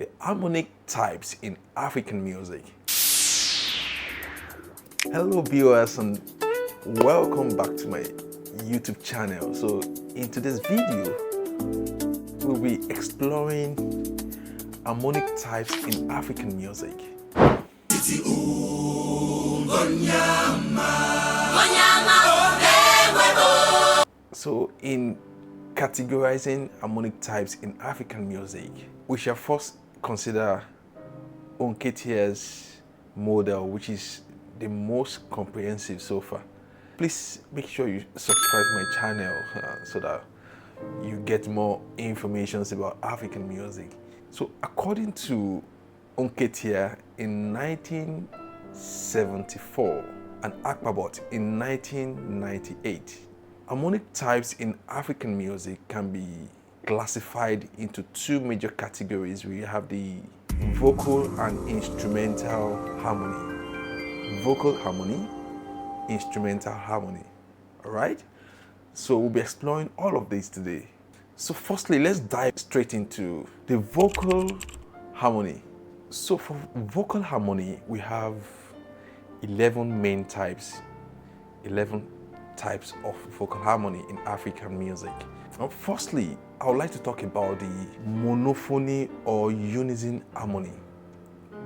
the harmonic types in African music. Hello viewers and welcome back to my YouTube channel. So in today's video, we'll be exploring harmonic types in African music. So in categorizing harmonic types in African music, we shall first consider Nketiah's model, which is the most comprehensive so far. Please make sure you subscribe to my channel so that you get more information about African music. So according to Nketiah in 1974 and Akpabot in 1998, harmonic types in African music can be classified into two major categories. We have the vocal and instrumental harmony. Vocal harmony, instrumental harmony. All right? So we'll be exploring all of these today. So firstly, let's dive straight into the vocal harmony. So for vocal harmony, we have 11 main types. 11 types of vocal harmony in African music. Now, firstly, I would like to talk about the monophony or unison harmony.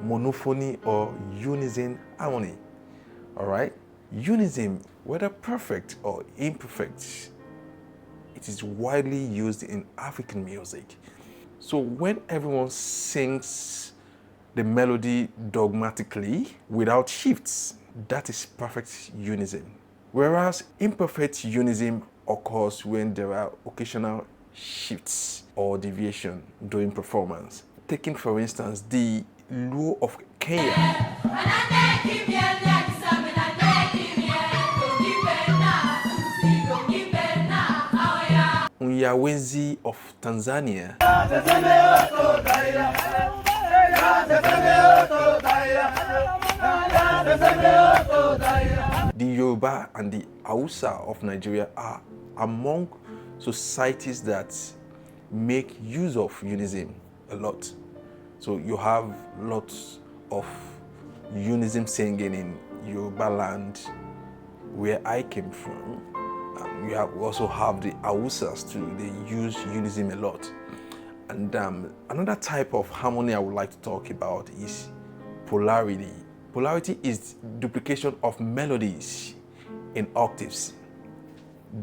Monophony or unison harmony. All right? Unison, whether perfect or imperfect, it is widely used in African music. So when everyone sings the melody dogmatically without shifts, that is perfect unison. Whereas imperfect unison occurs when there are occasional shifts or deviation during performance. Taking for instance the Luo of Kenya. Unyawezi of Tanzania. The Yoruba and the Hausa of Nigeria are among societies that make use of unison a lot. So you have lots of unison singing in Yoruba land, where I came from. We also have the Hausas too. They use unison a lot. And another type of harmony I would like to talk about is polarity. Polarity is duplication of melodies in octaves.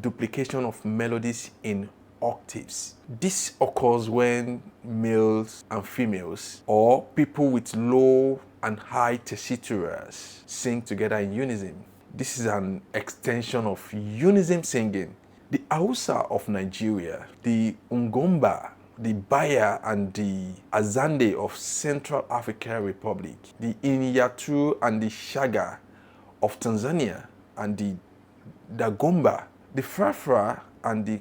Duplication of melodies in octaves. This occurs when males and females or people with low and high tessituras sing together in unison. This is an extension of unison singing. The Hausa of Nigeria, the Ngomba, the Baya and the Azande of Central African Republic, the Inyatu and the Shaga of Tanzania, and the Dagomba, the Frafra and the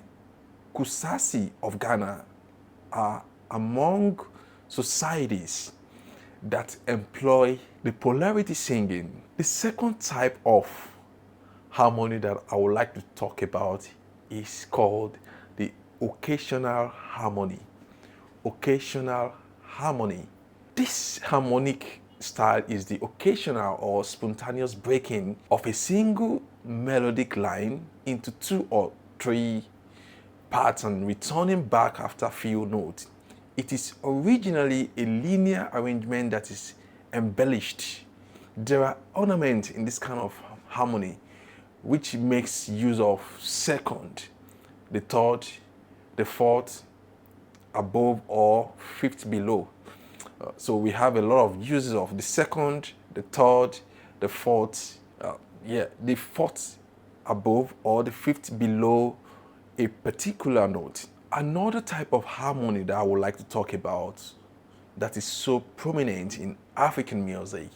Kusasi of Ghana are among societies that employ the polarity singing. The second type of harmony that I would like to talk about is called the occasional harmony. Occasional harmony. This harmonic style is the occasional or spontaneous breaking of a single melodic line into two or three parts and returning back after few notes. It is originally a linear arrangement that is embellished. There are ornaments in this kind of harmony which makes use of second, the third, the fourth above or fifth below. So we have a lot of uses of the second, the third, the fourth, the fourth above or the fifth below a particular note. Another type of harmony that I would like to talk about that is so prominent in African music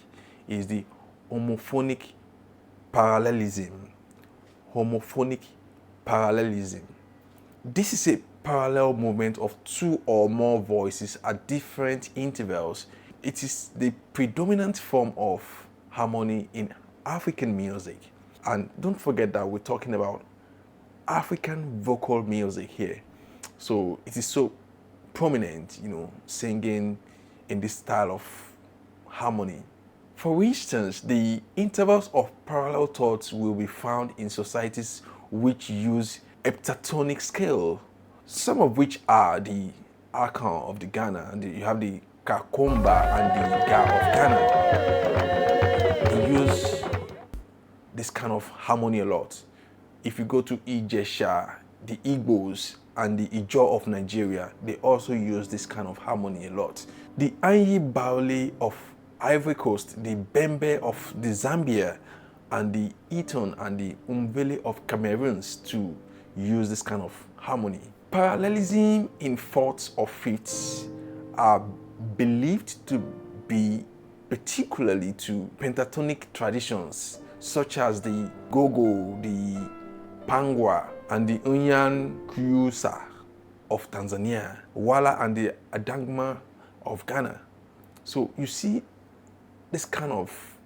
is the homophonic parallelism. Homophonic parallelism. This is a parallel movement of two or more voices at different intervals. It is the predominant form of harmony in African music. And don't forget that we're talking about African vocal music here. So it is so prominent, singing in this style of harmony. For instance, the intervals of parallel thirds will be found in societies which use heptatonic scale, some of which are the Akan of the Ghana, and you have the Kakomba and the Ga of Ghana. They use this kind of harmony a lot. If you go to Ijesha, the Igbos, and the Ijaw of Nigeria, they also use this kind of harmony a lot. The Anyi Baole of Ivory Coast, the Bembe of the Zambia, and the Eton and the Umvele of Cameroons to use this kind of harmony. Parallelism in fourths or fifths are believed to be particularly to pentatonic traditions such as the Gogo, the Pangwa, and the Unyan Kyusa of Tanzania, Wala and the Adangma of Ghana. So you see this kind of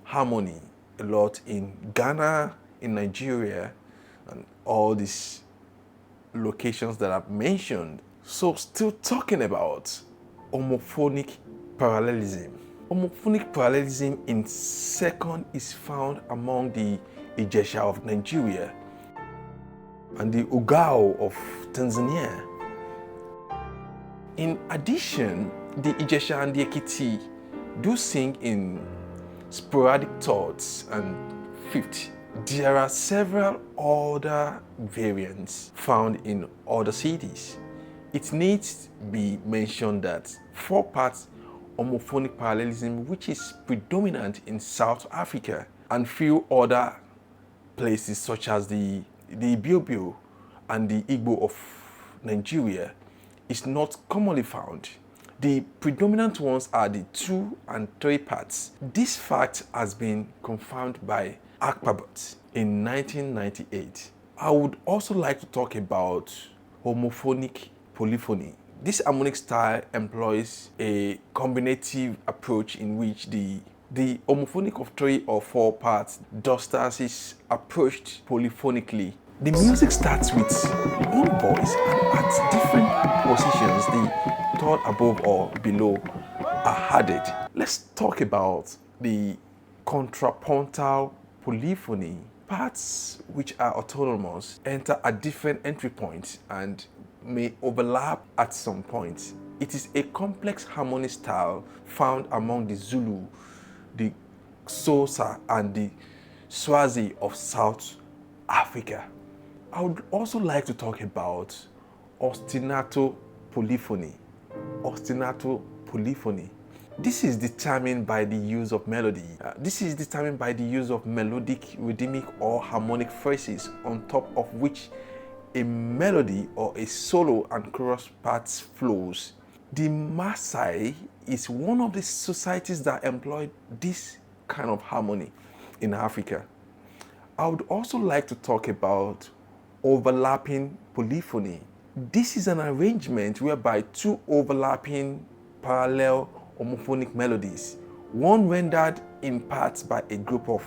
harmony a lot in Ghana, in Nigeria, and all these locations that I've mentioned. So still talking about homophonic parallelism. Homophonic parallelism in second is found among the Ijesha of Nigeria and the Ugao of Tanzania. In addition, the Ijesha and the Ekiti do sing in sporadic thirds and fifth. There are several other variants found in other cities. It needs to be mentioned that four-part homophonic parallelism, which is predominant in South Africa and few other places such as the Ibiobio and the Igbo of Nigeria, is not commonly found. The predominant ones are the 2 and 3 parts. This fact has been confirmed by Akpabot in 1998. I would also like to talk about homophonic polyphony. This harmonic style employs a combinative approach in which the homophonic of 3 or 4 parts dusters is approached polyphonically. The music starts with one voice and at different positions the third above or below are added. Let's talk about the contrapuntal polyphony. Parts which are autonomous enter at different entry points and may overlap at some point. It is a complex harmonic style found among the Zulu, the Xhosa, and the Swazi of South Africa. I would also like to talk about ostinato polyphony. Ostinato polyphony. This is determined by the use of melody. This is determined by the use of melodic, rhythmic, or harmonic phrases on top of which a melody or a solo and chorus parts flows. The Maasai is one of the societies that employ this kind of harmony in Africa. I would also like to talk about overlapping polyphony. This is an arrangement whereby 2 overlapping parallel homophonic melodies, one rendered in parts by a group of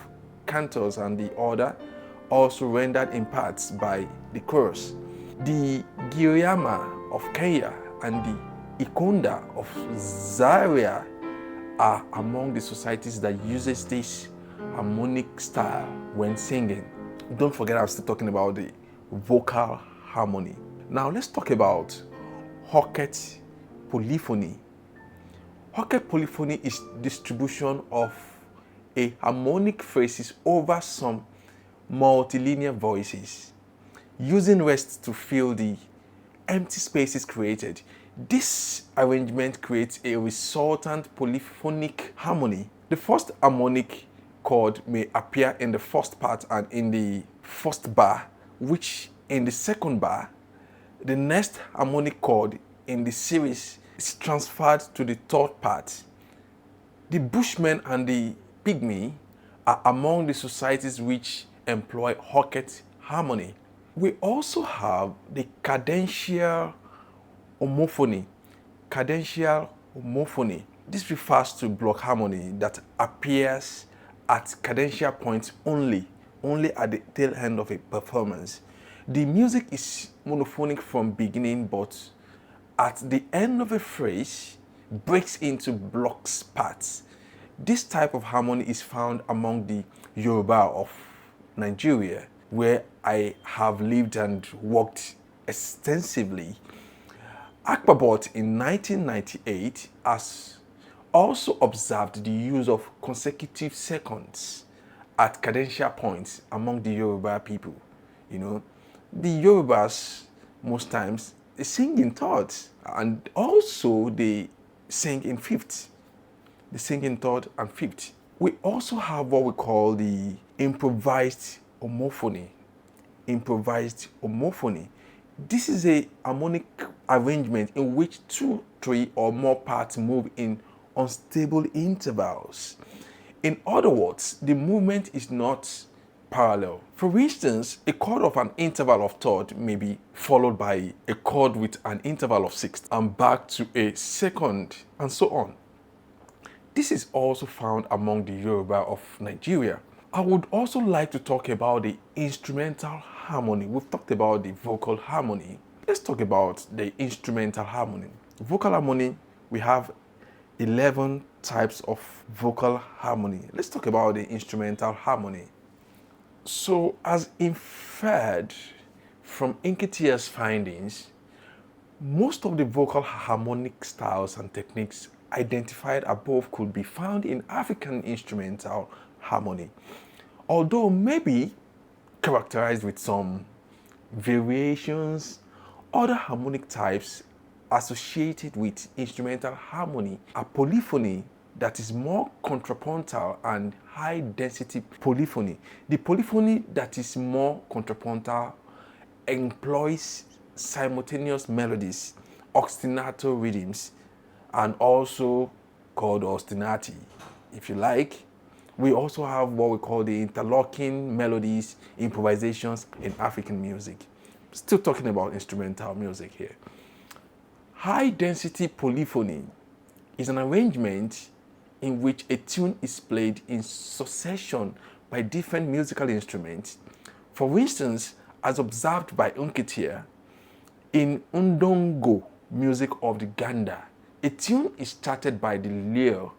cantors and the other also rendered in parts by the chorus. The Giriama of Kenya and the Ikonda of Zaire are among the societies that uses this harmonic style when singing. Don't forget, I'm still talking about the vocal harmony. Now let's talk about Hocket polyphony. Hocket polyphony is distribution of a harmonic phrases over some multilinear voices, using rest to fill the empty spaces created. This arrangement creates a resultant polyphonic harmony. The first harmonic chord may appear in the first part and in the first bar, which in the second bar. The next harmonic chord in the series is transferred to the third part. The Bushmen and the Pygmy are among the societies which employ Hocket harmony. We also have the cadential homophony. Cadential homophony. This refers to block harmony that appears at cadential points only at the tail end of a performance. The music is monophonic from beginning, but at the end of a phrase, breaks into blocks parts. This type of harmony is found among the Yoruba of Nigeria, where I have lived and worked extensively. Akbabot in 1998 has also observed the use of consecutive seconds at cadential points among the Yoruba people. You know, the Yorubas most times they sing in thirds and also they sing in fifths. They sing in third and fifth. We also have what we call the improvised homophony. Improvised homophony. This is a harmonic arrangement in which two, three, or more parts move in unstable intervals. In other words, the movement is not parallel. For instance, a chord of an interval of third may be followed by a chord with an interval of sixth and back to a second and so on. This is also found among the Yoruba of Nigeria. I would also like to talk about the instrumental harmony. We've talked about the vocal harmony. Let's talk about the instrumental harmony. Vocal harmony, we have 11 types of vocal harmony. Let's talk about the instrumental harmony. So, as inferred from Nketiah's findings, most of the vocal harmonic styles and techniques identified above could be found in African instrumental harmony, although maybe characterized with some variations. Other harmonic types associated with instrumental harmony are polyphony, that is more contrapuntal, and high density polyphony. The polyphony that is more contrapuntal employs simultaneous melodies, ostinato rhythms, and also called ostinati, if you like. We also have what we call the interlocking melodies, improvisations in African music. Still talking about instrumental music here. High density polyphony is an arrangement in which a tune is played in succession by different musical instruments. For instance, as observed by Nketiah, in Ndongo music of the Ganda, a tune is started by the lyre,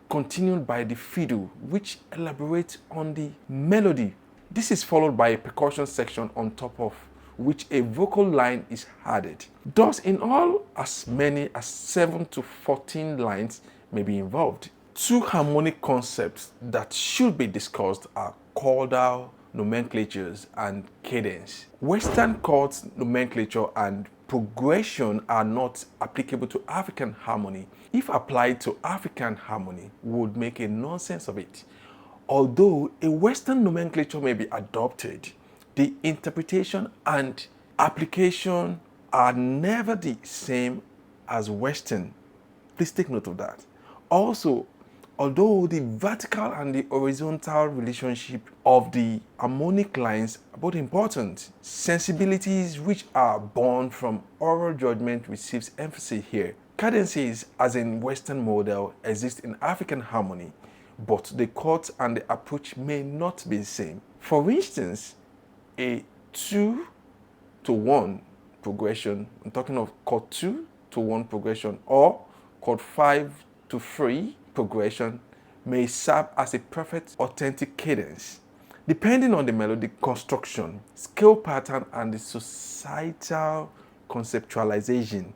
continued by the fiddle, which elaborates on the melody. This is followed by a percussion section on top of which a vocal line is added. Thus, in all, as many as 7 to 14 lines may be involved. Two harmonic concepts that should be discussed are chordal nomenclatures and cadence. Western chord nomenclature and progression are not applicable to African harmony. If applied to African harmony, we would make a nonsense of it. Although a Western nomenclature may be adopted, the interpretation and application are never the same as Western. Please take note of that. Also, although the vertical and the horizontal relationship of the harmonic lines are both important, sensibilities which are born from oral judgment receives emphasis here. Cadences, as in Western model, exist in African harmony, but the chords and the approach may not be the same. For instance, a 2 to 1 progression, I'm talking of chord 2 to 1 progression, or chord 5 to 3 progression may serve as a perfect authentic cadence. Depending on the melodic construction, scale pattern, and the societal conceptualization,